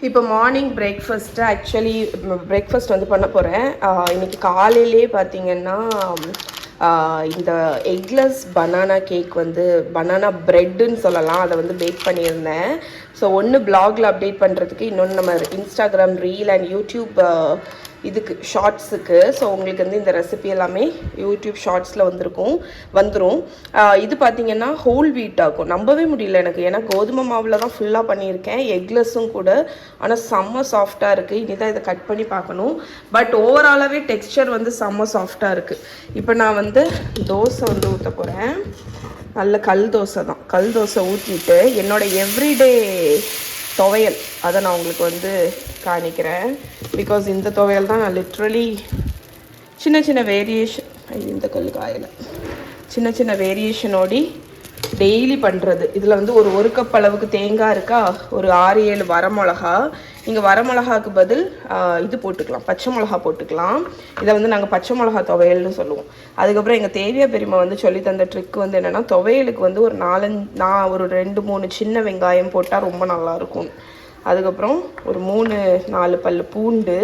இப்போ morning breakfast actually breakfast வந்து பண்ண போகிறேன். இன்றைக்கி காலையிலே பார்த்திங்கன்னா இந்த எக்லெஸ் பனானா கேக் வந்து பனானா ப்ரெட்டுன்னு சொல்லலாம், அதை வந்து பேக் பண்ணியிருந்தேன். ஸோ ஒன்று பிளாகில் அப்டேட் பண்ணுறதுக்கு, இன்னொன்று நம்ம இன்ஸ்டாகிராம் ரீல் அண்ட் யூடியூப் இதுக்கு ஷார்ட்ஸுக்கு. ஸோ உங்களுக்கு வந்து இந்த ரெசிபி எல்லாமே யூடியூப் ஷார்ட்ஸில் வந்துடும். இது பார்த்திங்கன்னா ஹோல் வீட் ஆகும். நம்பவே முடியல எனக்கு, ஏன்னா கோதுமை மாவில் தான் ஃபுல்லாக பண்ணியிருக்கேன், எக்லெஸ்ஸும் கூட. ஆனால் செம்ம சாஃப்டாக இருக்குது. இனி தான் இதை கட் பண்ணி பார்க்கணும். பட் ஓவராலாகவே டெக்ஸ்சர் வந்து செம்ம சாஃப்டாக இருக்குது. இப்போ நான் வந்து தோசை வந்து ஊற்ற போகிறேன். நல்ல கல் தோசை தான். கல் தோசை ஊற்றிட்டு என்னோடய எவ்ரிடே துவையல் அதை நான் உங்களுக்கு வந்து காணிக்கிறேன். பிகாஸ் இந்த துவையல் தான் நான் லிட்ரலி சின்ன சின்ன வேரியேஷன், இந்த கல் காயில் சின்ன சின்ன வேரியேஷனோடி டெய்லி பண்ணுறது. இதில் வந்து ஒரு கப் அளவுக்கு தேங்காய் இருக்கா, ஒரு 6-7 வரமிளகா. நீங்கள் வரமிளகாவுக்கு பதில் இது போட்டுக்கலாம், பச்சை மிளகா போட்டுக்கலாம். இதை வந்து நாங்கள் பச்சை மிளகா துவையல்னு சொல்லுவோம். அதுக்கப்புறம் எங்கள் தேவியா பெரியம்மா வந்து சொல்லி தந்த ட்ரிக் வந்து என்னென்னா, துவையலுக்கு வந்து ஒரு 2-3 சின்ன வெங்காயம் போட்டால் ரொம்ப நல்லாயிருக்கும். அதுக்கப்புறம் ஒரு 3-4 பல் பூண்டு.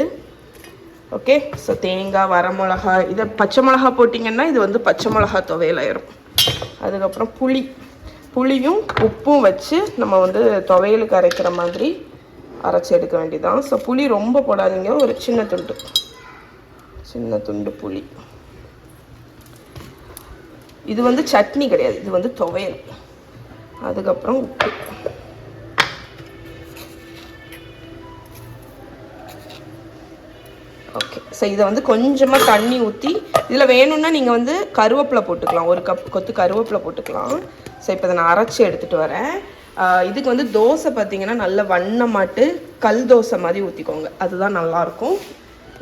ஓகே, ஸோ தேங்காய், வரமிளகா, இதை பச்சை மிளகா போட்டிங்கன்னா இது வந்து பச்சை மிளகா துவையல் ஆயிரும். அதுக்கப்புறம் புளியும் உப்பும் வச்சு நம்ம வந்து துவையலுக்கு அரைக்கிற மாதிரி அரைச்சி எடுக்க வேண்டியதான். ஸோ புளி ரொம்ப போடாதீங்க, ஒரு சின்ன துண்டு புளி. இது வந்து சட்னி கிடையாது, இது வந்து துவையல். அதுக்கப்புறம் உப்பு. ஓகே, ஸோ இதை வந்து கொஞ்சமாக தண்ணி ஊற்றி, இதில் வேணும்னா நீங்கள் வந்து கருவேப்பிலை போட்டுக்கலாம், 1 கப் கொத்து கருவேப்பிலை போட்டுக்கலாம். ஸோ இப்போ இதை நான் அரைச்சி எடுத்துகிட்டு வரேன். இதுக்கு வந்து தோசை பார்த்திங்கன்னா நல்ல வண்ணமாட்டு கல் தோசை மாதிரி ஊற்றிக்கோங்க, அதுதான் நல்லாயிருக்கும்.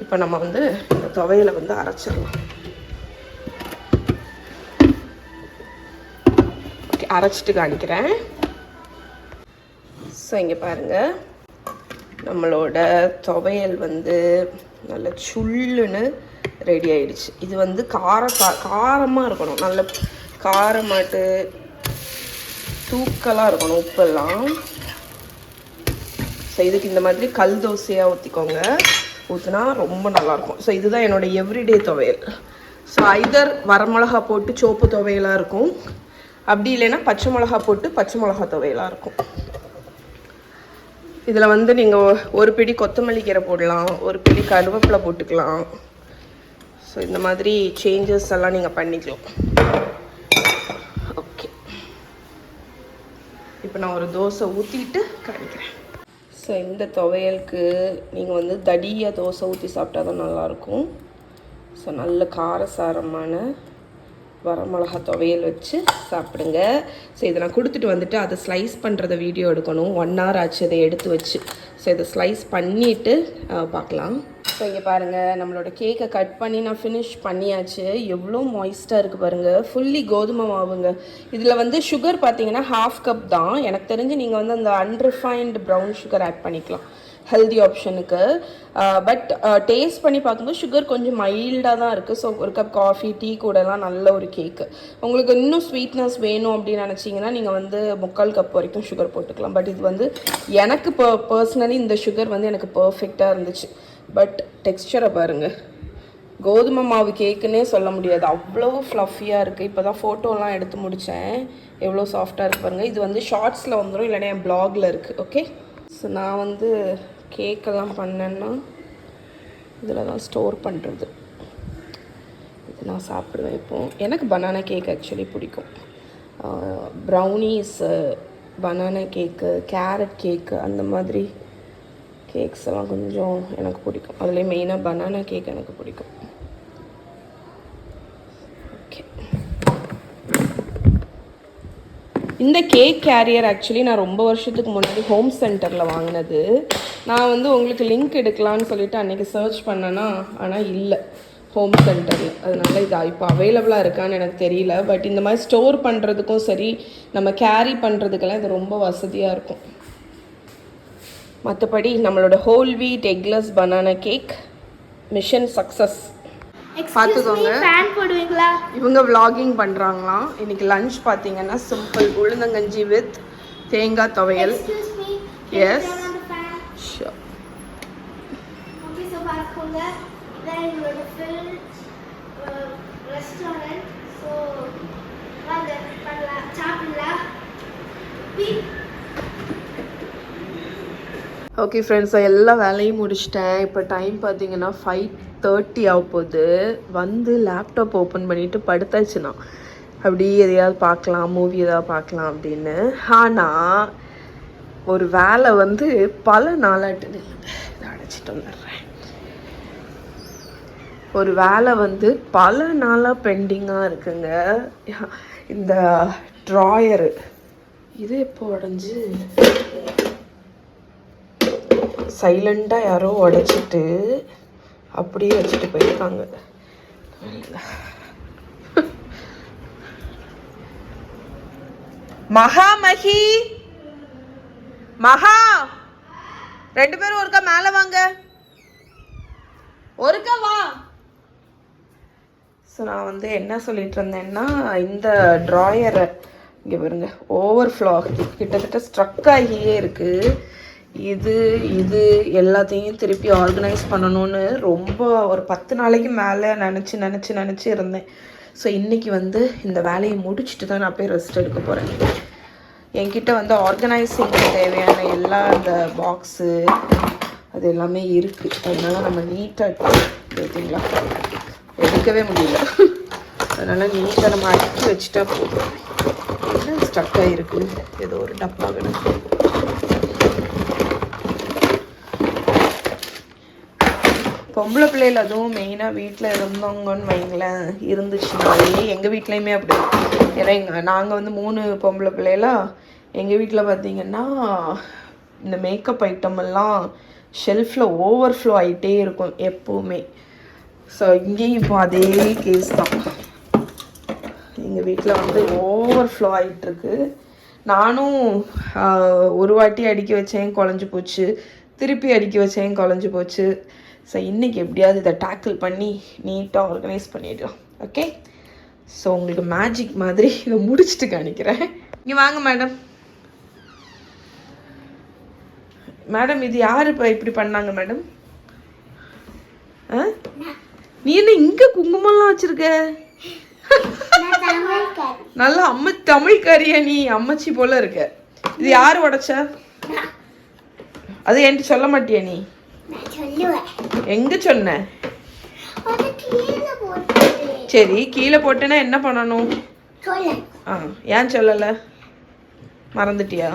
இப்போ நம்ம வந்து இந்த துவையலை வந்து அரைச்சிடலாம். ஓகே, அரைச்சிட்டு காணிக்கிறேன். ஸோ இங்கே பாருங்கள், நம்மளோட துவையல் வந்து நல்ல சுள்ளுன்னு ரெடி ஆகிடுச்சு. இது வந்து காரமாக இருக்கணும், நல்ல காரமாட்டு தூக்கலாக இருக்கணும் உப்பெல்லாம். ஸோ இதுக்கு இந்த மாதிரி கல் தோசையாக ஊற்றிக்கோங்க, ஊற்றினா ரொம்ப நல்லாயிருக்கும். ஸோ இதுதான் என்னோடய எவ்ரிடே துவையல். ஸோ ஐதர் வரமிளகா போட்டு சோப்பு துவையலாக இருக்கும், அப்படி இல்லைன்னா பச்சை மிளகா போட்டு பச்சை மிளகா துவையலாக இருக்கும். இதில் வந்து நீங்கள் ஒரு பிடி கொத்தமல்லி கீரை போடலாம், ஒரு பிடி கருவேப்பிலை போட்டுக்கலாம். ஸோ இந்த மாதிரி சேஞ்சஸ் எல்லாம் நீங்கள் பண்ணிக்கலாம். ஓகே, இப்போ நான் ஒரு தோசை ஊற்றிட்டு காணிக்கிறேன். ஸோ இந்த துவையலுக்கு நீங்கள் வந்து தடியாக தோசை ஊற்றி சாப்பிட்டா தான் நல்லாயிருக்கும். ஸோ நல்ல காரசாரமான வரமிளகா துவையல் வச்சு சாப்பிடுங்க. ஸோ இதை நான் கொடுத்துட்டு வந்துட்டு அதை ஸ்லைஸ் பண்ணுறத வீடியோ எடுக்கணும். 1 hour ஆச்சு அதை எடுத்து வச்சு. ஸோ இதை ஸ்லைஸ் பண்ணிவிட்டு பார்க்கலாம். ஸோ இங்கே பாருங்கள், நம்மளோட கேக்கை கட் பண்ணி நான் ஃபினிஷ் பண்ணியாச்சு. எவ்வளோ மாய்ஸ்ட்டாக இருக்குது பாருங்கள், ஃபுல்லி கோதுமை மாவுங்க. இதில் வந்து சுகர் பார்த்தீங்கன்னா 1/2 கப் தான். எனக்கு தெரிஞ்சு நீங்கள் வந்து அந்த அன்ரிஃபைன்டு ப்ரௌன் சுகர் ஆட் பண்ணிக்கலாம் ஹெல்தி ஆப்ஷனுக்கு. பட் டேஸ்ட் பண்ணி பார்க்கும்போது சுகர் கொஞ்சம் மைல்டாக தான் இருக்குது. ஸோ 1 கப் காஃபி, டீ கூடலாம் நல்ல ஒரு கேக்கு. உங்களுக்கு இன்னும் ஸ்வீட்னஸ் வேணும் அப்படின்னு நினச்சிங்கன்னா நீங்கள் வந்து 3/4 கப் வரைக்கும் சுகர் போட்டுக்கலாம். பட் இது வந்து எனக்கு பர்சனலி இந்த சுகர் வந்து எனக்கு பர்ஃபெக்டாக இருந்துச்சு. பட் டெக்ஸ்சரை பாருங்கள், கோதுமை மாவு கேக்குன்னே சொல்ல முடியாது, அவ்வளோ ஃப்ளஃபியாக இருக்குது. இப்போ தான் ஃபோட்டோலாம் எடுத்து முடித்தேன், எவ்வளோ சாஃப்டாக இருக்குது பாருங்கள். இது வந்து ஷார்ட்ஸில் வந்துடும், இல்லைன்னா என் ப்ளாகில் இருக்குது. ஓகே, ஸோ நான் வந்து கேக்கெல்லாம் பண்ணேன்னா இதில் தான் ஸ்டோர் பண்ணுறது. இது நான் சாப்பிடுவேன். இப்போது எனக்கு பனானா கேக் ஆக்சுவலி பிடிக்கும். ப்ரௌனீஸ், பனானா கேக்கு, கேரட் கேக்கு, அந்த மாதிரி கேக்ஸ் எல்லாம் கொஞ்சம் எனக்கு பிடிக்கும். அதுலேயும் மெயினாக பனானா கேக் எனக்கு பிடிக்கும். ஓகே, இந்த கேக் கேரியர் ஆக்சுவலி நான் ரொம்ப வருஷத்துக்கு முன்னாடி ஹோம் சென்டரில் வாங்கினது. நான் வந்து உங்களுக்கு லிங்க் எடுக்கலான்னு சொல்லிட்டு அன்றைக்கி சர்ச் பண்ணேன்னா, ஆனால் இல்லை ஹோம் சென்டரில். அதனால் இது இப்போ அவைலபிளாக இருக்கான்னு எனக்கு தெரியல. பட் இந்த மாதிரி ஸ்டோர் பண்ணுறதுக்கும் சரி, நம்ம கேரி பண்ணுறதுக்கெல்லாம் இது ரொம்ப வசதியாக இருக்கும். மற்றபடி நம்மளோட whole wheat eggless banana cake mission success. பார்த்துக்கோங்க, இவங்க விளாகிங் பண்ணுறாங்களாம். இன்றைக்கி லன்ச் பார்த்தீங்கன்னா சிம்பிள் உளுந்தங்கஞ்சி வித் தேங்காய் துவையல். S, show restaurant. ஸோ வாங்க பண்ணலாம், சாப்பிடலாம். ஓகே ஃப்ரெண்ட்ஸ், எல்லா வேலையும் முடிச்சிட்டேன். இப்போ டைம் பார்த்தீங்கன்னா 5:30 ஆக போகுது. வந்து லேப்டாப் ஓப்பன் பண்ணிவிட்டு படுத்தாச்சுன்னா அப்படி எதையாவது பார்க்கலாம், மூவி எதாவது பார்க்கலாம் அப்படின்னு. ஆனால் ஒரு வேலை வந்து பல நாளாட்டு இதை அடைச்சிட்டு வந்துடுறேன். ஒரு வேலை வந்து பல நாளாக பெண்டிங்காக இருக்குங்க. இந்த ட்ராயரு இது எப்போ உடஞ்சி சைலண்டாக யாரோ உடைச்சிட்டு அப்படியே வச்சுட்டு போயிருக்காங்க. மகி மகா, 2 பேரும் ஒருக்கா மேலே வாங்க, ஒருக்கா வா. ஸோ நான் வந்து என்ன சொல்லிட்டு இருந்தேன்னா, இந்த ட்ராயரை இங்கே பாருங்க ஓவர்ஃப்ளோ ஆகுது, கிட்டத்தட்ட ஸ்ட்ரக் ஆகியே இருக்குது. இது எல்லாத்தையும் திருப்பி ஆர்கனைஸ் பண்ணணும்னு ரொம்ப ஒரு 10 நாளைக்கு மேலே நினச்சி இருந்தேன். ஸோ இன்றைக்கி வந்து இந்த வேலையை முடிச்சுட்டு தான் நான் போய் ரெஸ்ட் எடுக்க போகிறேன். என்கிட்ட வந்து ஆர்கனைசிங்க்கு தேவையான எல்லா அந்த பாக்ஸு அது எல்லாமே இருக்குது. அதனால் நம்ம நீட்டாக எடுத்துங்களா, எடுக்கவே முடியல. அதனால் நீட்டாக நம்ம அடுக்கி வச்சுட்டா போதும். என்ன ஸ்டக் ஆகிருக்கு, ஏதோ ஒரு டப்பா கிடக்கு. பொம்பளை பிள்ளைகள் அதுவும் மெயினாக வீட்டில் இருந்தவங்கன்னு வைங்களேன், இருந்துச்சுனாலே எங்கள் வீட்லேயுமே அப்படி. ஏன்னா நாங்கள் வந்து 3 பொம்பளை பிள்ளைகளா. எங்கள் வீட்டில் பார்த்திங்கன்னா இந்த மேக்கப் ஐட்டமெல்லாம் ஷெல்ஃபில் ஓவர்ஃப்ளோ ஆகிட்டே இருக்கும் எப்போவுமே. ஸோ இங்கேயும் இப்போ அதே கேஸ் தான். எங்கள் வீட்டில் வந்து ஓவர்ஃப்ளோ ஆகிட்டுருக்கு. நானும் ஒரு வாட்டி அடுக்கி வச்சேன், குழஞ்சி போச்சு. திருப்பி அடுக்கி வச்சேன், குழஞ்சி போச்சு. ஸோ இன்றைக்கி எப்படியாவது இதை டேக்கிள் பண்ணி நீட்டாக ஆர்கனைஸ் பண்ணிடலாம். ஓகே, ஸோ உங்களுக்கு மேஜிக் மாதிரி இதை முடிச்சுட்டு காணிக்கிறேன். இங்கே வாங்க மேடம். மேடம் இது யார் இப்போ இப்படி பண்ணாங்க மேடம்? நீ என்ன இங்கே குங்குமம்லாம் வச்சுருக்க? நல்லா தமிழ்காரியா நீ? அம்மச்சி போல இருக்க. இது யார் உடைச்ச? அது என்கிட்ட சொல்ல மாட்டியா நீ? எங்க சொன்ன? சரி, கீழே போட்டேன்னா என்ன பண்ணணும்? ஏன் சொல்லல? மறந்துட்டியா?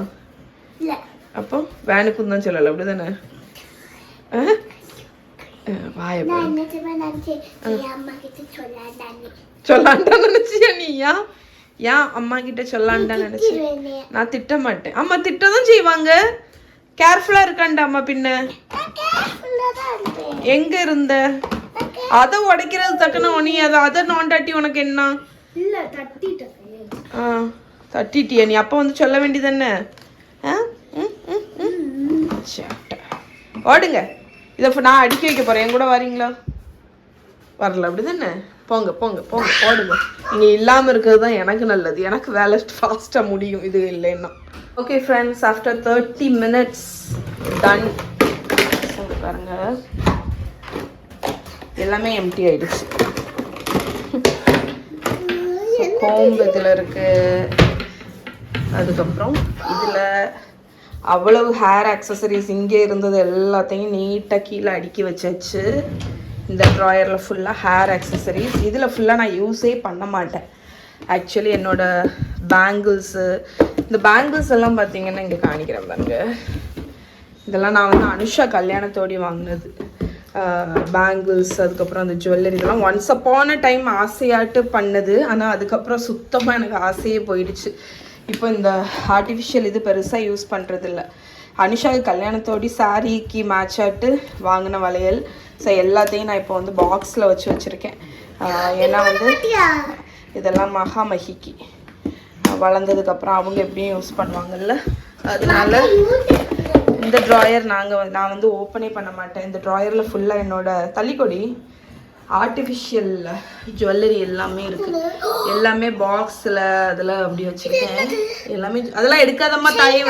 அப்போ வேனுக்கும் தான் சொல்லல, அப்படிதானே? சொல்லாண்டா நினைச்சியா நீ? ஏன் அம்மா கிட்ட சொல்லாண்டா நினைச்சு? நான் திட்ட மாட்டேன். அம்மா திட்டதான் செய்வாங்க. கேர்ஃபுல்லா இருக்காண்டா அம்மா. பின்ன எங்க இருந்த? அதை உடைக்கிறது தக்கன நீ அதை நோண்டாட்டி உனக்கு என்ன? தட்டிட்டியா நீ? அப்போ வந்து சொல்ல வேண்டியதானே? ஓடுங்க, இதை நான் அடுக்கி வைக்க போறேன். என் கூட வரீங்களா? வரல, அப்படிதானே? போங்க போங்க போங்க, ஓடுங்க. நீங்க இல்லாம இருக்கிறது தான் எனக்கு நல்லது. எனக்கு வேலை ஃபாஸ்டா முடியும் இது இல்லைன்னா. Okay friends, after 30 minutes done. பாருங்க எல்லாமே எம்டி ஆயிடுச்சு. கோம்பு இதில் இருக்கு. அதுக்கப்புறம் இதில் அவ்வளவு ஹேர் ஆக்சசரிஸ் இங்கே இருந்தது எல்லாத்தையும் நீட்டாக கீழே அடுக்கி வச்சாச்சு. இந்த ட்ராயரில் ஃபுல்லாக ஹேர் ஆக்சசரிஸ். இதில் ஃபுல்லாக நான் யூஸே பண்ண மாட்டேன். ஆக்சுவலி என்னோடய பேங்கிள்ஸு, இந்த பேங்கிள்ஸ் எல்லாம் பார்த்தீங்கன்னா இங்கே காணிக்கிறேன் பாருங்க. இதெல்லாம் நான் வந்து அனுஷா கல்யாணத்தோடி வாங்கினது பேங்கிள்ஸ். அதுக்கப்புறம் அந்த ஜுவல்லரி இதெல்லாம் ஒன்ஸ் அப்பான டைம் ஆசையாட்டு பண்ணது. ஆனால் அதுக்கப்புறம் சுத்தமாக எனக்கு ஆசையே போயிடுச்சு. இப்போ இந்த ஆர்டிஃபிஷியல் இது பெருசாக யூஸ் பண்ணுறதில்ல. அனுஷாவுக்கு கல்யாணத்தோடி சாரீக்கு மேட்ச் ஆட்டு வாங்கின வளையல். ஸோ எல்லாத்தையும் நான் இப்போ வந்து பாக்ஸில் வச்சுருக்கேன். ஏன்னா வந்து இதெல்லாம் மகாமகிக்கு வளர்ந்ததுக்கப்புறம் அவங்க எப்படியும் யூஸ் பண்ணுவாங்கல்ல, அதனால இந்த ட்ராயர் நான் வந்து ஓப்பனே பண்ண மாட்டேன். இந்த ட்ராயரில் ஃபுல்லாக என்னோட தள்ளிக்கொடி ஆர்டிஃபிஷியல் ஜுவல்லரி எல்லாமே இருக்குது. எல்லாமே பாக்ஸில் அதில் அப்படி வச்சுருக்கேன். எல்லாமே அதெல்லாம் எடுக்காதம்மா தாயே.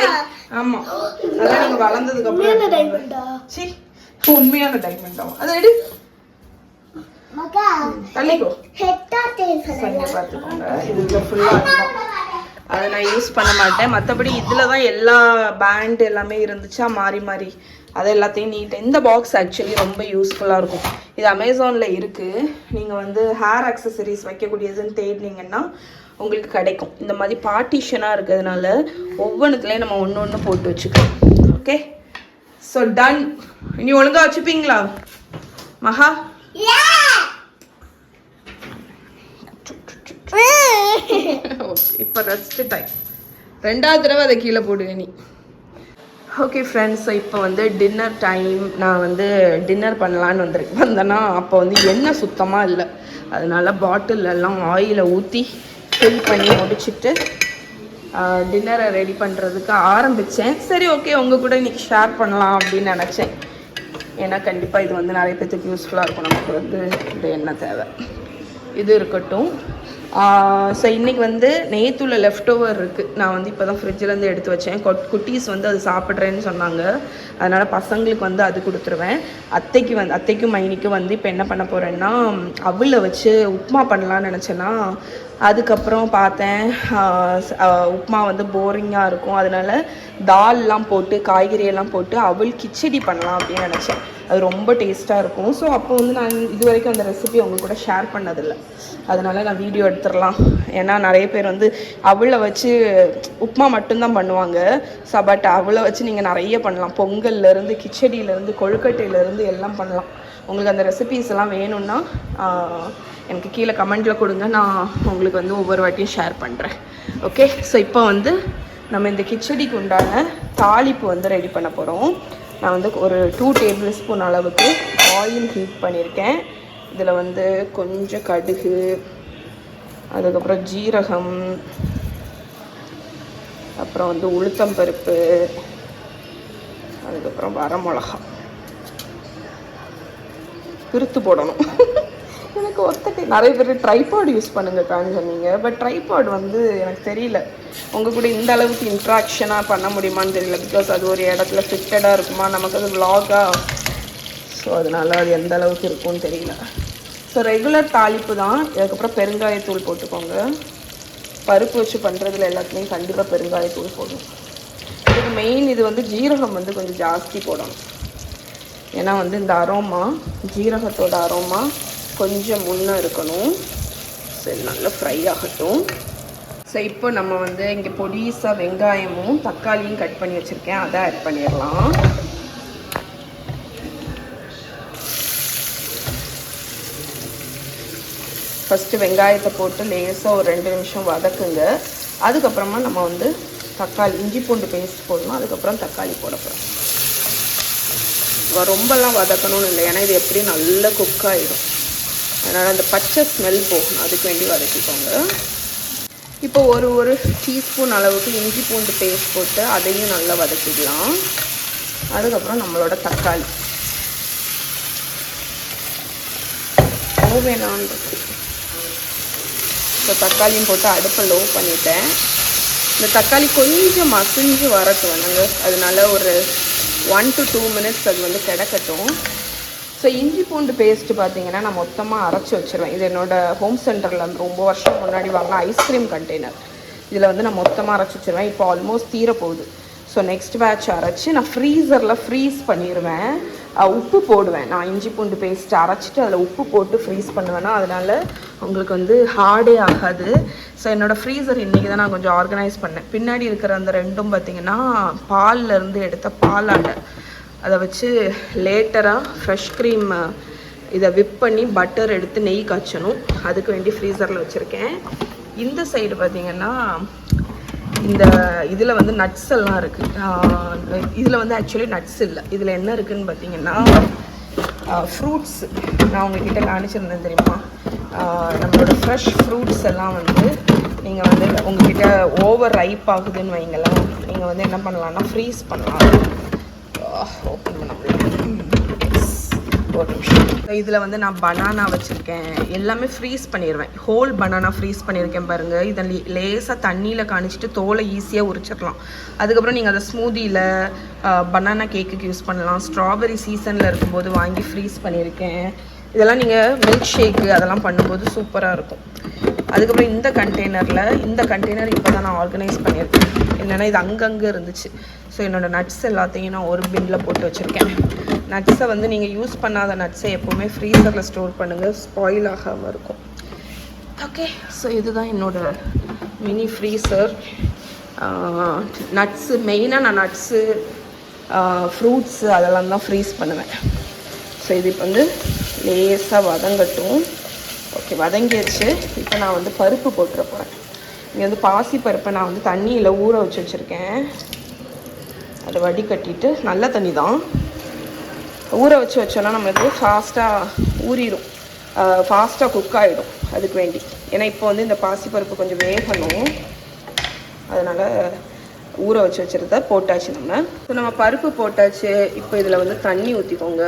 ஆமாம், அதெல்லாம் நீங்கள் வளர்ந்ததுக்கப்புறம். சி உண்மையான டைமண்ட் தான். அதை எடு, தள்ளிக்கோ. பார்த்துக்கோங்க, இதுல ஃபுல்லாக அதை நான் யூஸ் பண்ண மாட்டேன். மற்றபடி இதில் தான் எல்லா பேண்ட் எல்லாமே இருந்துச்சா மாறி மாறி அதை எல்லாத்தையும் நீட்டேன். இந்த பாக்ஸ் ஆக்சுவலி ரொம்ப யூஸ்ஃபுல்லாக இருக்கும். இது அமேசானில் இருக்குது. நீங்கள் வந்து ஹேர் அக்சசரிஸ் வைக்கக்கூடியதுன்னு தேடினீங்கன்னா உங்களுக்கு கிடைக்கும். இந்த மாதிரி பார்ட்டிஷனாக இருக்கிறதுனால ஒவ்வொன்றுத்துலேயும் நம்ம ஒன்று ஒன்று போட்டு வச்சுக்கலாம். Okay, so done. இனி ஒழுங்காக வச்சுப்பீங்களா மகா? இப்போ ரெஸ்ட் டைம். 2வது தடவை அதை கீழே போடுங்க நீ. ஓகே ஃப்ரெண்ட்ஸ், ஸோ இப்போ வந்து டின்னர் டைம். நான் வந்து டின்னர் பண்ணலான்னு வந்தேன்னா அப்போ வந்து எண்ணெய் சுத்தமாக இல்லை. அதனால பாட்டிலெல்லாம் ஆயிலை ஊற்றி ஃபில் பண்ணி முடிச்சுட்டு டின்னரை ரெடி பண்ணுறதுக்கு ஆரம்பித்தேன். சரி, ஓகே, உங்கள் கூட இன்றைக்கி ஷேர் பண்ணலாம் அப்படின்னு நினச்சேன். ஏன்னா கண்டிப்பாக இது வந்து நிறைய பேத்துக்கு யூஸ்ஃபுல்லாக இருக்கும். நமக்கு வந்து இந்த எண்ணெய் தேவை. இது இருக்கட்டும். ஸோ இன்றைக்கி வந்து நேற்றுள்ள லெஃப்ட் ஓவர் இருக்குது. நான் வந்து இப்போ தான் ஃப்ரிட்ஜிலேருந்து எடுத்து வச்சேன். குட்டீஸ் வந்து அது சாப்பிட்றேன்னு சொன்னாங்க. அதனால் பசங்களுக்கு வந்து அது கொடுத்துருவேன். அத்தைக்கும் மைனிக்கும் வந்து இப்போ என்ன பண்ண போகிறேன்னா அவளை வச்சு உப்புமா பண்ணலான்னு நினச்சேன்னா அதுக்கப்புறம் பார்த்தேன் உப்புமா வந்து போரிங்காக இருக்கும். அதனால தால்லாம் போட்டு காய்கறியெல்லாம் போட்டு அவள் கிச்சடி பண்ணலாம் அப்படின்னு நினச்சேன். அது ரொம்ப டேஸ்ட்டாக இருக்கும். ஸோ அப்போ வந்து நான் இது வரைக்கும் அந்த ரெசிபி அவங்க கூட ஷேர் பண்ணதில்லை. அதனால் நான் வீடியோ எடுத்துடலாம். ஏன்னா நிறைய பேர் வந்து அவளை வச்சு உப்புமா மட்டும்தான் பண்ணுவாங்க. ஸோ பட் அவளை வச்சு நீங்கள் நிறைய பண்ணலாம். பொங்கல்லேருந்து கிச்சடியிலேருந்து கொழுக்கட்டையிலேருந்து எல்லாம் பண்ணலாம். உங்களுக்கு அந்த ரெசிபீஸ் எல்லாம் வேணும்னா எனக்கு கீழே கமெண்ட்டில் கொடுங்க. நான் உங்களுக்கு வந்து ஒவ்வொரு வாட்டியும் ஷேர் பண்ணுறேன். ஓகே, ஸோ இப்போ வந்து நம்ம இந்த கிச்சடிக்கு உண்டான தாளிப்பு வந்து ரெடி பண்ண போகிறோம். நான் வந்து ஒரு 2 டேபிள் ஸ்பூன் அளவுக்கு ஆயில் ஹீட் பண்ணியிருக்கேன். இதில் வந்து கொஞ்சம் கடுகு, அதுக்கப்புறம் ஜீரகம், அப்புறம் வந்து உளுத்தம்பருப்பு, அதுக்கப்புறம் வரமிளகா பிரித்து போடணும். எனக்கு ஒத்தக்கை. நிறைய பேர் ட்ரைபாட் யூஸ் பண்ணுங்கக்கான்னு சொன்னீங்க. பட் ட்ரைபாட் வந்து எனக்கு தெரியல உங்கள் கூட இந்த அளவுக்கு இன்ட்ராக்ஷனாக பண்ண முடியுமான்னு தெரியல. பிகாஸ் அது ஒரு இடத்துல ஃபிட்டடாக இருக்குமா, நமக்கு அது விலாகாக. ஸோ அதனால் அது எந்த அளவுக்கு இருக்கும்னு தெரியல. ஸோ ரெகுலர் தாளிப்பு தான். அதுக்கப்புறம் பெருங்காயத்தூள் போட்டுக்கோங்க. பருப்பு வச்சு பண்ணுறதுல எல்லாத்துலேயும் கண்டிப்பாக பெருங்காயத்தூள் போடணும். இதுக்கு மெயின் இது வந்து ஜீரகம் வந்து கொஞ்சம் ஜாஸ்தி போடணும். ஏன்னா வந்து இந்த அரோமா, ஜீரகத்தோட அரோமா கொஞ்சம் முன்னே இருக்கணும். சரி, நல்லா ஃப்ரை ஆகட்டும். ஸோ இப்போ நம்ம வந்து இங்கே பொடிசாக வெங்காயமும் தக்காளியும் கட் பண்ணி வச்சுருக்கேன். அதை ஆட் பண்ணிடலாம். ஃபஸ்ட்டு வெங்காயத்தை போட்டு லேசாக ஒரு 2 நிமிஷம் வதக்குங்க. அதுக்கப்புறமா நம்ம வந்து தக்காளி, இஞ்சி பூண்டு பேஸ்ட் போடணும். அதுக்கப்புறம் தக்காளி போட போகிறோம். ரொம்பலாம் வதக்கணும்னு இல்லை, ஏன்னா இது எப்படியும் நல்லா குக் ஆகிடும். அதனால் அந்த பச்சை ஸ்மெல் போகணும், அதுக்கு வேண்டி வதக்கிக்கோங்க. இப்போ ஒரு டீஸ்பூன் அளவுக்கு இஞ்சி பூண்டு பேஸ்ட் போட்டு அதையும் நல்லா வதக்கிடலாம். அதுக்கப்புறம் நம்மளோட தக்காளி வேணான்றது. இப்போ தக்காளியும் போட்டு அடுப்பை லோ பண்ணிட்டேன். இந்த தக்காளி கொஞ்சம் மசிஞ்சு வரட்டும் வேணுங்க. அதனால ஒரு 1 to 2 மினிட்ஸ் அது வந்து கிடக்கட்டும். ஸோ இஞ்சி பூண்டு பேஸ்ட்டு பார்த்தீங்கன்னா நான் மொத்தமாக அரைச்சி வச்சுருவேன். இது என்னோடய ஹோம் சென்டரில் வந்து ரொம்ப வருஷம் முன்னாடி வாங்கின ஐஸ்கிரீம் கண்டெய்னர். இதில் வந்து நான் மொத்தமாக அரைச்சி வச்சுருவேன். இப்போ ஆல்மோஸ்ட் தீரப்போகுது. ஸோ நெக்ஸ்ட் பேட்ச் அரைச்சி நான் ஃப்ரீசரில் ஃப்ரீஸ் பண்ணிடுவேன். உப்பு போடுவேன். நான் இஞ்சி பூண்டு பேஸ்ட் அரைச்சிட்டு அதில் உப்பு போட்டு ஃப்ரீஸ் பண்ணுவேன்னா அதனால் உங்களுக்கு வந்து ஹார்டே ஆகாது. ஸோ என்னோடய ஃப்ரீசர் இன்றைக்கி தான் நான் கொஞ்சம் ஆர்கனைஸ் பண்ணேன். பின்னாடி இருக்கிற அந்த ரெண்டும் பார்த்திங்கன்னா பால்லேருந்து எடுத்த பாலாடை, அதை வச்சு லேட்டராக ஃப்ரெஷ் க்ரீம் இதை விப் பண்ணி பட்டர் எடுத்து நெய் காய்ச்சணும். அதுக்கு வேண்டி ஃப்ரீசரில் வச்சுருக்கேன். இந்த சைடு பார்த்திங்கன்னா இந்த இதில் வந்து நட்ஸ் எல்லாம் இருக்குது. இதில் வந்து ஆக்சுவலி நட்ஸ் இல்லை. இதில் என்ன இருக்குதுன்னு பார்த்தீங்கன்னா ஃப்ரூட்ஸ். நான் உங்ககிட்ட காணிச்சிருந்தேன் தெரியுமா, நம்மளோட ஃப்ரெஷ் ஃப்ரூட்ஸ் எல்லாம் வந்து நீங்கள் வந்து உங்ககிட்ட ஓவர் ரைப் ஆகுதுன்னு வைங்களேன், நீங்கள் வந்து என்ன பண்ணலான்னா ஃப்ரீஸ் பண்ணலாம். ஓப்பன் பண்ண முடியும். ஒரு நிமிஷம். இதில் வந்து நான் பனானா வச்சுருக்கேன். எல்லாமே ஃப்ரீஸ் பண்ணிடுவேன். ஹோல் பனானா ஃப்ரீஸ் பண்ணியிருக்கேன் பாருங்கள். இதை லேசாக தண்ணியில் காணிச்சிட்டு தோலை ஈஸியாக உரிச்சிடலாம். அதுக்கப்புறம் நீங்கள் அதை ஸ்மூதியில் பனானா கேக்குக்கு யூஸ் பண்ணலாம். ஸ்ட்ராபெரி சீசனில் இருக்கும்போது வாங்கி ஃப்ரீஸ் பண்ணியிருக்கேன். இதெல்லாம் நீங்கள் மில்க் ஷேக்கு அதெல்லாம் பண்ணும்போது சூப்பராக இருக்கும். அதுக்கப்புறம் இந்த கண்டெய்னர் இப்போ தான் நான் ஆர்கனைஸ் பண்ணியிருக்கேன். என்னென்னா இது அங்கங்கே இருந்துச்சு. ஸோ என்னோடய நட்ஸ் எல்லாத்தையும் நான் ஒரு பின்னில் போட்டு வச்சுருக்கேன். நட்ஸை வந்து நீங்கள் யூஸ் பண்ணாத நட்ஸை எப்போவுமே ஃப்ரீசரில் ஸ்டோர் பண்ணுங்கள், ஸ்பாயில் ஆகாமல் இருக்கும். ஓகே, ஸோ இதுதான் என்னோடய மினி ஃப்ரீசர். நட்ஸு மெயினாக நான் நட்ஸு ஃப்ரூட்ஸு அதெல்லாம் தான் ஃப்ரீஸ் பண்ணுவேன். ஸோ இது இப்போ வந்து லேசாக வதங்கட்டும். ஓகே, வதங்கிடுச்சு. இப்போ நான் வந்து பருப்பு போட்டுற போகிறேன். இங்கே வந்து பாசி பருப்பை நான் வந்து தண்ணியில் ஊற வச்சு வச்சுருக்கேன். அதை வடிகட்டிட்டு, நல்ல தண்ணி தான் ஊற வச்சு வச்சோன்னா நம்மளுக்கு ஃபாஸ்ட்டாக ஊறிடும், ஃபாஸ்ட்டாக குக் ஆகிடும். அதுக்கு வேண்டி ஏன்னா இப்போ வந்து இந்த பாசி பருப்பு கொஞ்சம் வேகணும், அதனால் ஊற வச்சு வச்சுருந்த போட்டாச்சு நம்ம. ஸோ நம்ம பருப்பு போட்டாச்சு. இப்போ இதில் வந்து தண்ணி ஊற்றிக்கோங்க.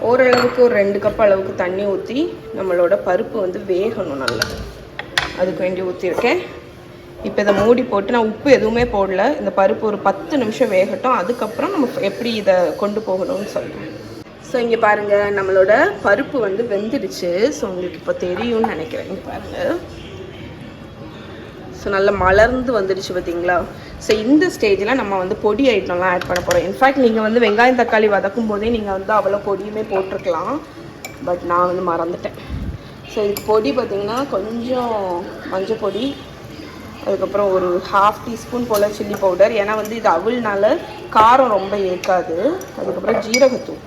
ஓரளவுக்கு ஒரு 2 கப் அளவுக்கு தண்ணி ஊற்றி நம்மளோட பருப்பு வந்து வேகணும் நல்லா, அதுக்கு வேண்டி ஊற்றிருக்கேன். இப்போ இதை மூடி போட்டு நான் உப்பு எதுவுமே போடல. இந்த பருப்பு ஒரு 10 நிமிஷம் வேகட்டும். அதுக்கப்புறம் நம்ம எப்படி இதை கொண்டு போகணும்னு சொல்கிறேன். ஸோ இங்கே பாருங்கள், நம்மளோட பருப்பு வந்து வெந்துடுச்சு. ஸோ உங்களுக்கு இப்போ தெரியும்னு நினைக்கிறேன். இங்கே பாருங்கள், ஸோ நல்லா மலர்ந்து வந்துடுச்சு பார்த்தீங்களா. ஸோ இந்த ஸ்டேஜில் நம்ம வந்து பொடி ஐட்டம்லாம் ஆட் பண்ண போகிறோம். இன்ஃபேக்ட் நீங்கள் வந்து வெங்காயம் தக்காளி வதக்கும் போதே நீங்கள் வந்து அவ்வளோ பொடியுமே போட்டிருக்கலாம், பட் நான் வந்து மறந்துட்டேன். ஸோ இதுக்கு பொடி பார்த்திங்கன்னா கொஞ்சம் மஞ்சள் பொடி, அதுக்கப்புறம் ஒரு 1/2 டீஸ்பூன் போல் சில்லி பவுடர், ஏன்னா வந்து இது அவுள்னால காரம் ரொம்ப ஏற்காது. அதுக்கப்புறம் ஜீரகத்தூள்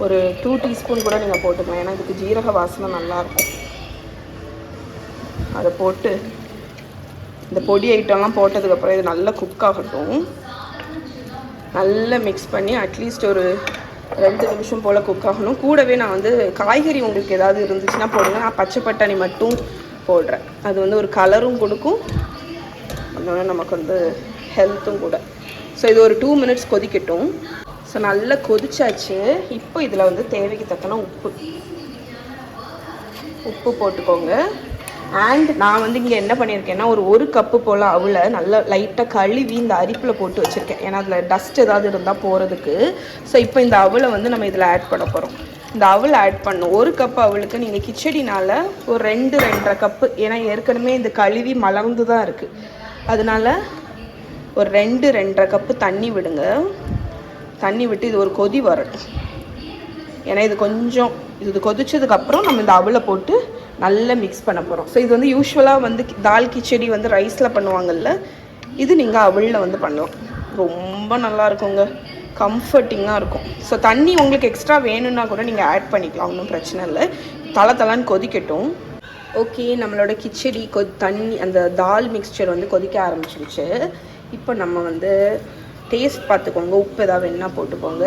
ஒரு 2 டீஸ்பூன் கூட நீங்கள் போட்டுக்கலாம், ஏன்னா இதுக்கு ஜீரக வாசனை நல்லாயிருக்கும். அதை போட்டு இந்த பொடி ஐட்டம்லாம் போட்டதுக்கப்புறம் இது நல்லா குக் ஆகட்டும். நல்லா மிக்ஸ் பண்ணி அட்லீஸ்ட் ஒரு 2 நிமிஷம் போல் குக் ஆகணும். கூடவே நான் வந்து காய்கறி உங்களுக்கு ஏதாவது இருந்துச்சுன்னா போடுங்க. நான் பச்சை பட்டாணி மட்டும் போடுறேன். அது வந்து ஒரு கலரும் கொடுக்கும், அதனால நமக்கு வந்து ஹெல்த்தும் கூட. ஸோ இது ஒரு 2 மினிட்ஸ் கொதிக்கட்டும். ஸோ நல்லா கொதிச்சாச்சு. இப்போ இதில் வந்து தேவைக்கு தக்கன உப்பு போட்டுக்கோங்க. அண்ட் நான் வந்து இங்கே என்ன பண்ணியிருக்கேன்னா ஒரு கப்பு போல் அவளை நல்லா லைட்டாக கழுவி இந்த அரிப்பில் போட்டு வச்சுருக்கேன், ஏன்னா அதில் டஸ்ட் ஏதாவது இருந்தால் போகிறதுக்கு. ஸோ இப்போ இந்த அவளை வந்து நம்ம இதில் ஆட் பண்ண போகிறோம். இந்த அவள் ஆட் பண்ணணும். 1 கப் அவளுக்கு நீங்கள் கிச்சடினால் ஒரு 2-2.5 கப்பு, ஏன்னா ஏற்கனவே இந்த கழுவி மலர்ந்து தான் இருக்குது, அதனால ஒரு 2-2.5 கப்பு தண்ணி விடுங்க. தண்ணி விட்டு இது ஒரு கொதி வரட்டும். ஏன்னா இது கொதிச்சதுக்கப்புறம் நம்ம இந்த அவளை போட்டு நல்லா மிக்ஸ் பண்ண போகிறோம். ஸோ இது வந்து யூஸ்வலாக வந்து தால் கிச்சடி வந்து ரைஸில் பண்ணுவாங்கல்ல, இது நீங்கள் அவளில் வந்து பண்ணலாம். ரொம்ப நல்லா இருக்குங்க, கம்ஃபர்டிங்காக இருக்கும். ஸோ தண்ணி உங்களுக்கு எக்ஸ்ட்ரா வேணும்னா கூட நீங்கள் ஆட் பண்ணிக்கலாம், ஒன்றும் பிரச்சனை இல்லை. தளன்னு கொதிக்கட்டும். ஓகே, நம்மளோட கிச்சடி தண்ணி அந்த தால் மிக்ஸ்சர் வந்து கொதிக்க ஆரம்பிச்சிருச்சு. இப்போ நம்ம வந்து டேஸ்ட் பார்த்துக்கோங்க, உப்பு ஏதாவது வேணுன்னா போட்டுக்கோங்க.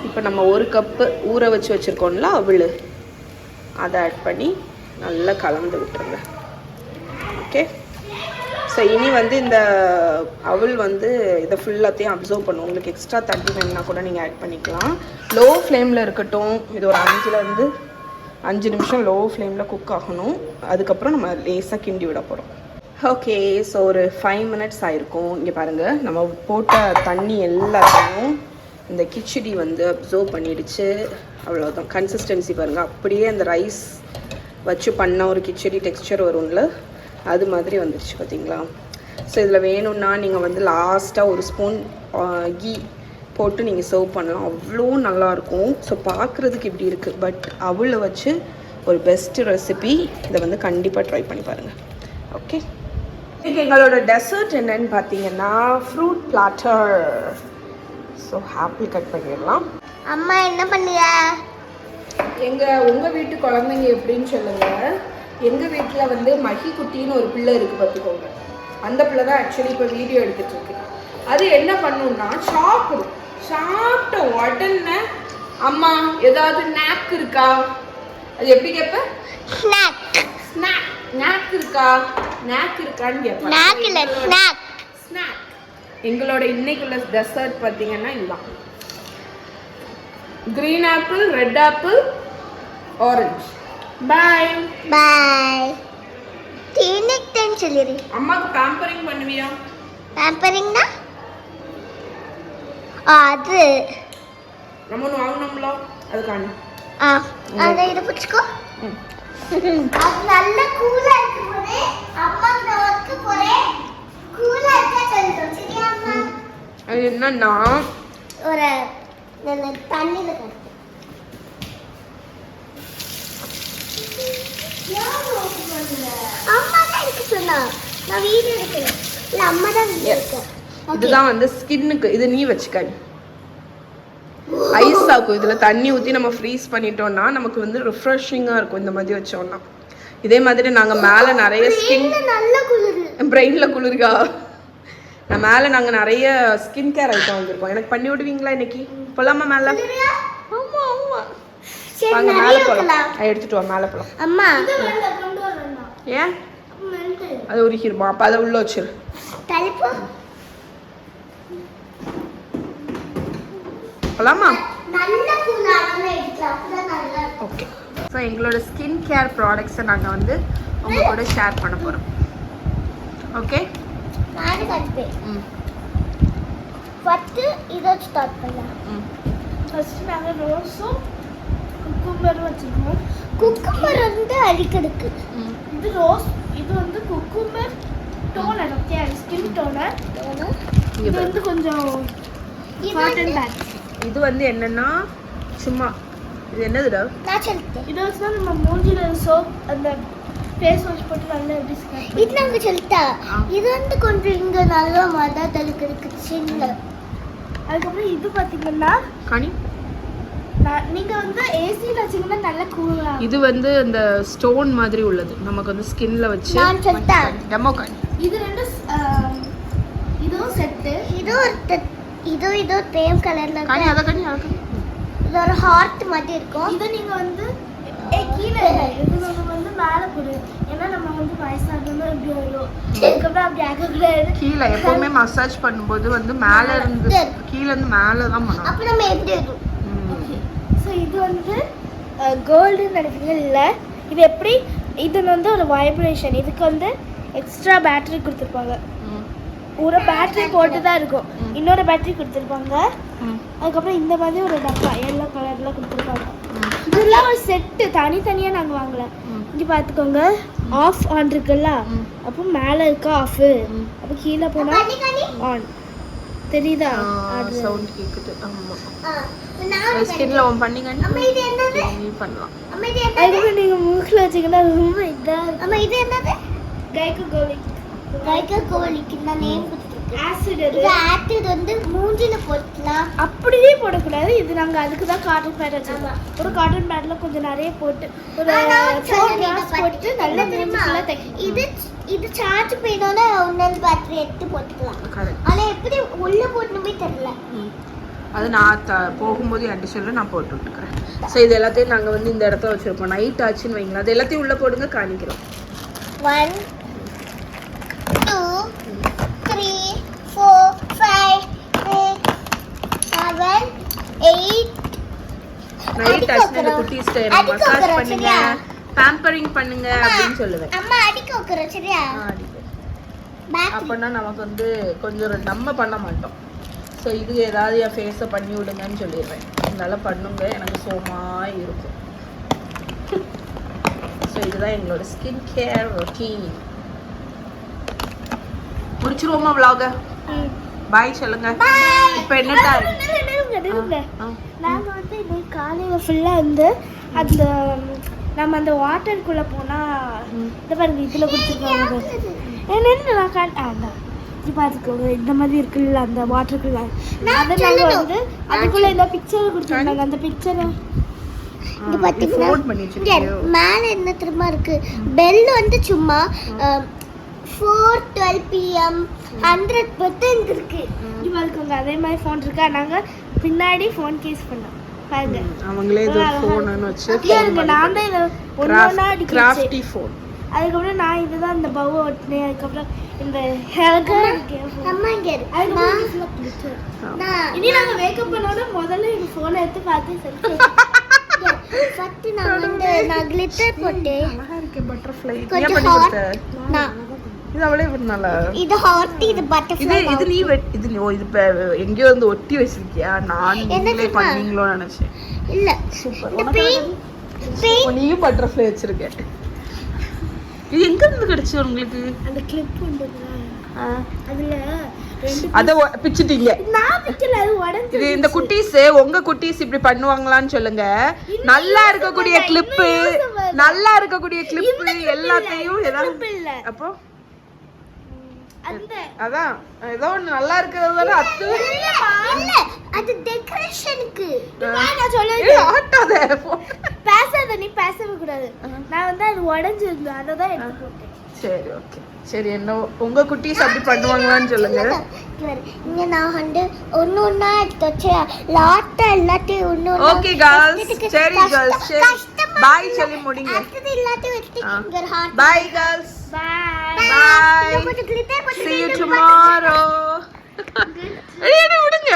இப்போ நம்ம 1 கப்பு ஊற வச்சு வச்சுருக்கோம்ல அவள், அதை ஆட் பண்ணி நல்லா கலந்து விட்டுருங்க. ஓகே, ஸோ இனி வந்து இந்த அவள் வந்து இதை ஃபுல்லாத்தையும் அப்சர்வ் பண்ணும். உங்களுக்கு எக்ஸ்ட்ரா தண்ணி வேணுன்னா கூட நீங்கள் ஆட் பண்ணிக்கலாம். லோ ஃப்ளேமில் இருக்கட்டும். இது ஒரு 5 நிமிஷம் லோ ஃப்ளேமில் குக் ஆகணும். அதுக்கப்புறம் நம்ம லேசாக கிண்டி விட போகிறோம். ஓகே, ஸோ ஒரு 5 மினிட்ஸ் ஆகிருக்கும். இங்கே பாருங்கள், நம்ம போட்ட தண்ணி எல்லாத்தையும் இந்த கிச்சடி வந்து அப்சர்வ் பண்ணிடுச்சு. அவ்வளோதான் கன்சிஸ்டன்சி பாருங்கள், அப்படியே அந்த ரைஸ் வச்சு பண்ண ஒரு கிச்சடி டெக்ஸ்சர் வரும்ல, அது மாதிரி வந்துடுச்சு பார்த்தீங்களா. ஸோ இதில் வேணும்னா நீங்கள் வந்து லாஸ்ட்டாக 1 ஸ்பூன் கீ போட்டு நீங்கள் சர்வ் பண்ணலாம், அவ்வளோ நல்லாயிருக்கும். ஸோ பார்க்குறதுக்கு இப்படி இருக்குது, பட் அவளை வச்சு ஒரு பெஸ்ட்டு ரெசிபி. இதை வந்து கண்டிப்பாக ட்ரை பண்ணி பாருங்கள். ஓகே, இன்றைக்கி எங்களோட டெசர்ட் என்னன்னு பார்த்தீங்கன்னா fruit platter. So apple cut பண்ணிடலாம். அம்மா என்ன பண்ணுற? உங்கள் வீட்டு குழந்தைங்க எப்படின்னு சொல்லுங்கள். எங்கள் வீட்டில் வந்து மகி குட்டின்னு ஒரு பிள்ளை இருக்குது பார்த்துக்கோங்க. அந்த பிள்ளை தான் ஆக்சுவலி இப்போ வீடியோ எடுத்துகிட்ருக்கு. அது என்ன பண்ணுன்னா சாப்பிட்ட உடனே அம்மா ஏதாவது நாக் இருக்கா, அது எப்படி கேட்பேன், நாக் இருக்கான்னு கேட்பேன். எங்களோட இன்னைக்குள்ள டெசர்ட் பார்த்தீங்கன்னா இதுதான். green apple, red apple, orange. Bye. Bye. Next time சொல்லிரு. அம்மாக்கு pampering பண்ணுவியா? Pampering na? அது நம்ம ஒன்று வாங்கினோம்ல அதுக்கான அதை இதை பிடிச்சிக்கோ. அது நல்ல கூலா இருக்கு போதே அம்மா நான் வைக்க போறேன். கூலா இருக்கா சொல்றோம் சரியா அம்மா? அது என்னன்னா ஒரு நல்ல தண்ணில கட்டு. அம்மா தான் இருக்கு சொன்னா. நான் வீடியோ எடுக்கிறேன். இல்ல அம்மா தான் வீடியோ எடுக்கிறேன். இதுதான் வந்து ஸ்கின்னுக்கு. இது நீ வச்சுக்க. ஐஸ் ஆக்கும். இதில் தண்ணி ஊற்றி நம்ம ஃப்ரீஸ் பண்ணிட்டோம்னா நமக்கு வந்து ரிஃப்ரெஷிங்காக இருக்கும் இந்த மாதிரி வச்சோம்னா. இதே மாதிரி நாங்கள் மேலே நிறைய ஸ்கின் பிரெயினில் குளிர்கா நான் மேலே நாங்கள் நிறைய ஸ்கின் கேர் ஐட்டம் வந்திருக்கோம். எனக்கு பண்ணி விடுவீங்களா இன்னைக்கு? போலாமா மேலே? ஆமாம் ஆமாம் வாங்க மேலே போகலாம். எடுத்துட்டு வா மேலே போகலாம். அம்மா ஏன் அது உரிக்கிருமா? அப்போ அதை உள்ள வச்சிரு. தலைப்பு போலாமா? நல்ல கூலாக எடுக்கலாம். அப்பதான் நல்லா ஓகே. ஸோ எங்களோட ஸ்கின் கேர் ப்ராடக்ட்ஸை நாங்கள் வந்து உங்க கூட ஷேர் பண்ண போகிறோம். ஓகே நானே கட்டுப்பேன். ஃபர்ஸ்ட் இதை ஸ்டார்ட் பண்ணலாம். ஃபர்ஸ்ட் நாங்கள் ரோஸும் குக்கும்பரும் வச்சுருக்கோம். குக்கும்பர் வந்து அடிக்கடுக்கு. இது ரோஸ், இது வந்து cucumber toner. Okay skin toner. இது வந்து கொஞ்சம் காட்டன் பேக். இது வந்து என்னன்னா சும்மா இது என்னதுடா? இது வந்து நம்ம மூஞ்சில சோப் அந்த ஃபேஸ் வாஷ் போட்டு நல்லா எப்படி ஸ்க்ரப். இது நாங்க சொல்லிட்டா. இது வந்து கொஞ்சம் இங்க நல்லா மதா தலுக்கு சின்ன. அதுக்கப்புறம் இது பாத்தீங்கன்னா கனி நீங்க வந்து ஏசில வச்சீங்கன்னா நல்ல கூலா. இது வந்து அந்த ஸ்டோன் மாதிரி உள்ளது. நமக்கு வந்து ஸ்கின்ல வச்சு நான் சொல்லிட்டா. டெமோ கனி. இது ரெண்டு இதுவும் செட். இது சேம் கலர்ல கனி அத கனி இது ஒரு ஹார்ட் மாதிரி இருக்கும். இது நீங்க வந்து கீழே இது நம்ம வந்து மேலே போடு. ஏன்னா நம்ம வந்து வயசாகணும் இப்படி வரும். அதுக்கப்புறம் அப்படி ஆகக்கூடாது. கீழே எப்பவுமே மசாஜ் பண்ணும்போது வந்து மேலே இருந்து கீழே இருந்து மேலே தான் பண்ணணும். அப்போ நம்ம எப்படி இருக்கும்? ஓகே. ஸோ இது வந்து கோல்டுன்னு நினைக்கிறீங்க இல்லை? இது எப்படி? இது வந்து ஒரு வைப்ரேஷன். இதுக்கு வந்து எக்ஸ்ட்ரா பேட்டரி கொடுத்துருப்பாங்க. ஒரு பேட்டரி போட்டு தான் இருக்கும். இன்னொரு பேட்டரி கொடுத்துருப்பாங்க. அதுக்கப்புறம் இந்த மாதிரி ஒரு டப்பா எல்லோ கலர்ல கொடுத்துருப்பாங்க. இதெல்லாம் ஒரு செட்டு தனித்தனியாக நாங்கள் வாங்கல. இங்கே பார்த்துக்கோங்க ஆஃப் ஆன் இருக்குல்ல. அப்போ மேலே இருக்கா ஆஃப், அப்போ கீழே போனால் ஆன் தெரியுதா? சவுண்ட் கேக்குது. ஆமா ஸ்கின்ல ஆன் பண்ணீங்க நீ பண்ணலாம். அதுக்கப்புறம் நீங்கள் மூக்கில் வச்சிங்கன்னா ரொம்ப இதாக. அம்மா இது என்னது? கைக்கோ கோலிக்கு நான் நேம் கொடுத்துருக்கேன். ஆசிட். இது ஆசிட் வந்து மூஞ்சில போடலாம். அப்படியே போடக்கூடாது. இது நாங்கள் அதுக்கு தான் காட்டன் பேட் வச்சிருக்கோம். ஒரு காட்டன் பேட்ல கொஞ்சம் நிறைய போட்டு ஒரு 4 கிளாஸ் போட்டு நல்லா மூஞ்சில தைக்கணும். இது சார்ஜ் போயிடோன்னா ஒன்னொரு பேட்டரி எடுத்து போட்டுக்கலாம். ஆனால் எப்படி உள்ள போடணுமே தெரியல. அது நான் போகும்போது என்கிட்ட சொல்ல நான் போட்டு விட்டுக்கிறேன். ஸோ இது எல்லாத்தையும் நாங்கள் வந்து இந்த இடத்துல வச்சுருப்போம். நைட் ஆச்சுன்னு வைங்களா. அது எல்லாத்தையும் உள்ளே போடுங்க காணிக்கிறோம். 1 2 3 4 5 6 7 8 நைட் ஆச்சுன்னு இந்த குட்டீஸ்ட மசாஜ் பண்ணுங்க, பேம்பரிங் பண்ணுங்க அப்படின்னு சொல்லுவேன். அம்மா அடிக்க வைக்கிறோம் சரியா? அப்போனா நமக்கு வந்து கொஞ்சம் நம்ம பண்ண மாட்டோம். ஸோ இது ஏதாவது என் ஃபேஸை பண்ணி விடுங்கன்னு சொல்லிடுவேன். அதனால பண்ணுங்க, எனக்கு சோமா இருக்கும். ஸோ இதுதான் எங்களோட ஸ்கின் கேர் ரொட்டீன். முடிச்சிருவோமா vlog? பாய் சொல்லுங்க. இப்போ என்ன டைம்? நாங்கள் வந்து இன்னைக்கு காலையில் ஃபுல்லாக வந்து அந்த நம்ம அந்த வாட்டருக்குள்ளே போனால் இந்த பாருங்க இதில் கொடுத்துருக்காங்க. என்னென்னு நான் இது பார்த்துக்கோங்க. இந்த மாதிரி இருக்குல்ல அந்த வாட்டருக்குள்ள, அதை நாங்கள் வந்து அதுக்குள்ளே இந்த பிக்சரை கொடுத்துருந்தாங்க. அந்த பிக்சரை இங்கே பார்த்தீங்கன்னா மேலே என்ன திரும்ப இருக்கு. பெல் வந்து சும்மா 4:12 PM 100% இருக்கு. இங்கே பார்த்துக்கோங்க. அதே மாதிரி ஃபோன் இருக்கா. நாங்கள் பின்னாடி ஃபோன் கேஸ் பண்ணோம் பாருங்க. அவங்களே இது ஃபோன்னு வச்சு நான் தான் இதை ஒன்றா கிராஃப்டி ஃபோன். அதுக்கப்புறம் நான் இதுதான் இந்த பவ்வை ஒட்டினேன். அதுக்கப்புறம் இந்த இனி நாங்க மேக்கப் பண்ணோட முதல்ல எங்க போனை எடுத்து பார்த்து செல்ஃபி ஃபர்ஸ்ட் நான் கிளிட்டர் போட்டேன். அழகா இருக்கு பட்டர்ஃப்ளை. ஏன் பண்ணி கொடுத்த? இது அவளே பண்ணால. இது ஹார்ட், இது பட்டர்ஃப்ளை. இது நீ இது இது எங்கயோ வந்து ஒட்டி வச்சிருக்கியா? நான் நீங்களே பண்ணீங்களோன்னு நினைச்சேன். இல்ல சூப்பர். இந்த நீயும் பட்டர்ஃப்ளை வச்சிருக்க. இது எங்க இருந்து கிடைச்சு உங்களுக்கு? அந்த கிளிப் உண்டுங்களா, அதுல அத பிச்சிட்டீங்க. நான் பிச்சல, அது உடைஞ்சு. இது இந்த குட்டீஸ், உங்க குட்டீஸ் இப்படி பண்ணுவாங்களான்னு சொல்லுங்க. நல்லா இருக்கக்கூடிய கிளிப், நல்லா இருக்கக்கூடிய கிளிப் எல்லாத்தையும் ஏதாவது அப்போ அதான் ஏதோ ஒன்று நல்லா இருக்கிறது அத்து அது டெக்கரேஷனுக்கு. நான் சொல்றேன் ஆட்டாத, பேசாத, நீ பேசவே கூடாது. நான் வந்து அது உடைஞ்சிருந்தது, அதை தான் எடுத்து போட்டேன். சரி ஓகே சரி. என்ன உங்க குட்டீஸ் அப்படி பண்ணுவாங்களான்னு சொல்லுங்க. இங்க நான் வந்து ஒண்ணா எடுத்து வச்சு லாட்ட எல்லாத்தையும் ஒண்ணு. ஓகே गर्ल्स, சரி गर्ल्स, சரி பை சொல்லி முடிங்க. அடுத்து எல்லாத்தையும் வெட்டி இங்க heart. Bye girls, bye. see you tomorrow. விடுங்க.